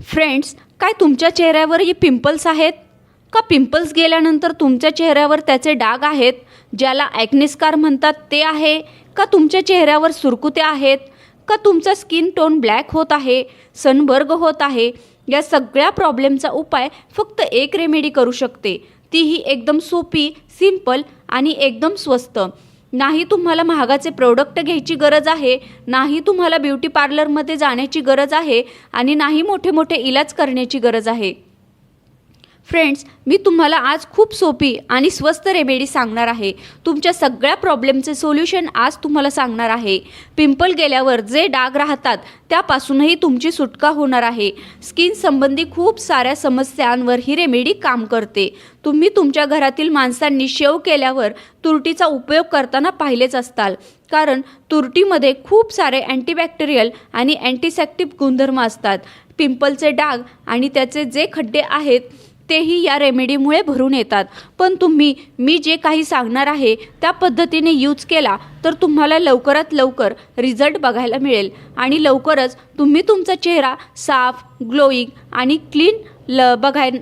Friends, काय तुमच्या चेहऱ्यावरही pimples आहेत का? पिंपल्स गेल्यानंतर तुमच्या चेहऱ्यावर त्याचे डाग आहेत, ज्याला ॲक्ने स्कार म्हणतात ते आहे का? तुमच्या चेहऱ्यावर सुरकुत्या आहेत का? तुमचा स्किन टोन ब्लॅक होत आहे, सनबर्ग होत आहे? या सगळ्या प्रॉब्लेमचा उपाय फक्त एक रेमेडी करू शकते, तीही एकदम सोपी, सिंपल आणि एकदम स्वस्त. नाही तुम्हाला महागाचे प्रोडक्ट घ्यायची गरज आहे, नाही तुम्हाला ब्युटी पार्लरमध्ये जाण्याची गरज आहे आणि नाही मोठे मोठे इलाज करण्याची गरज आहे. फ्रेंड्स, मी तुम्हाला आज खूप सोपी आणि स्वस्त रेमेडी सांगणार आहे. तुमच्या सगळ्या प्रॉब्लेमचे सोल्युशन आज तुम्हाला सांगणार आहे. पिंपल गेल्यावर जे डाग राहतात त्यापासूनही तुमची सुटका होणार आहे. स्किन संबंधी खूप साऱ्या समस्यांवर ही रेमेडी काम करते. तुम्ही तुमच्या घरातील माणसांनी शेव केल्यावर तुरटीचा उपयोग करताना पाहिलेच असताल, कारण तुरटीमध्ये खूप सारे अँटीबॅक्टेरियल आणि अँटीसेप्टिक गुणधर्म असतात. पिंपलचे डाग आणि त्याचे जे खड्डे आहेत तेही या रेमेडीमुळे भरून येतात. पण तुम्ही मी जे काही सांगणार आहे त्या पद्धतीने यूज केला तर तुम्हाला लवकरात लवकर रिझल्ट बघायला मिळेल आणि लवकरच तुम्ही तुमचा चेहरा साफ, ग्लोईंग आणि क्लीन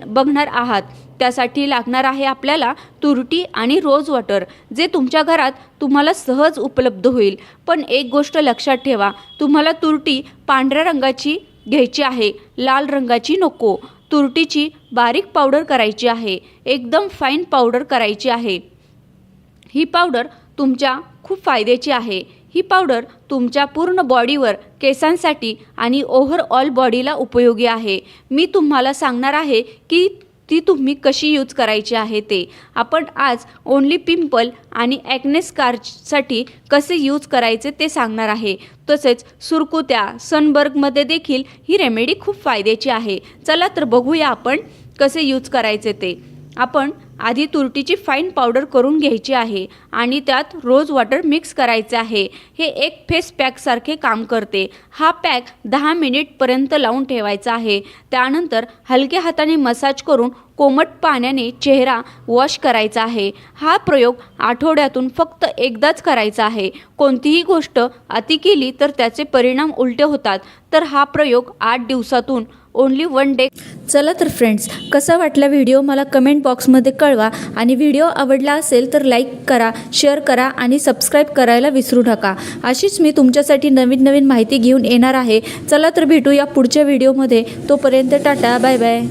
बघणार आहात. त्यासाठी लागणार आहे आपल्याला तुरटी आणि रोज वॉटर, जे तुमच्या घरात तुम्हाला सहज उपलब्ध होईल. पण एक गोष्ट लक्षात ठेवा, तुम्हाला तुरटी पांढऱ्या रंगाची घ्यायची आहे, लाल रंगाची नको. तुरटीची बारीक पावडर करायची आहे, एकदम फाईन पावडर करायची आहे. ही पावडर तुमच्या खूप फायद्याची आहे. ही पावडर तुमच्या पूर्ण बॉडीवर, केसांसाठी आणि ओव्हरऑल बॉडीला उपयोगी आहे. मी तुम्हाला सांगणार आहे की ती तुम्ही कशी यूज करायची आहे ते. आपण आज ओन्ली पिंपल आणि ॲक्ने स्कारसाठी कसे यूज करायचे ते सांगणार आहे. तसेच सुरकुत्या, सनबर्गमध्ये देखील ही रेमेडी खूप फायद्याची आहे. चला तर बघूया आपण कसे यूज करायचे ते. आपण आधी तुरटीची फाईन पावडर करून घ्यायची आहे आणि त्यात रोज वॉटर मिक्स करायचे आहे. हे एक फेस पॅकसारखे काम करते. हा पॅक 10 मिनिटपर्यंत लावून ठेवायचा आहे. त्यानंतर हलक्या हाताने मसाज करून कोमट पाण्याने चेहरा वॉश करायचा आहे. हा प्रयोग आठवड्यातून फक्त एकदाच करायचा आहे. कोणतीही गोष्ट अति केली तर त्याचे परिणाम उलटे होतात. तर हा प्रयोग 8 दिवसातून ओन्ली 1 डे. चला तर फ्रेंड्स, कसा वाटला व्हिडिओ मला कमेंट बॉक्समध्ये कळवा आणि व्हिडिओ आवडला असेल तर लाईक करा, शेअर करा आणि सबस्क्राईब करायला विसरू नका. अशीच मी तुमच्यासाठी नवीन नवीन माहिती घेऊन येणार आहे. चला तर भेटूया पुढच्या व्हिडिओमध्ये. तोपर्यंत टाटा, बाय बाय.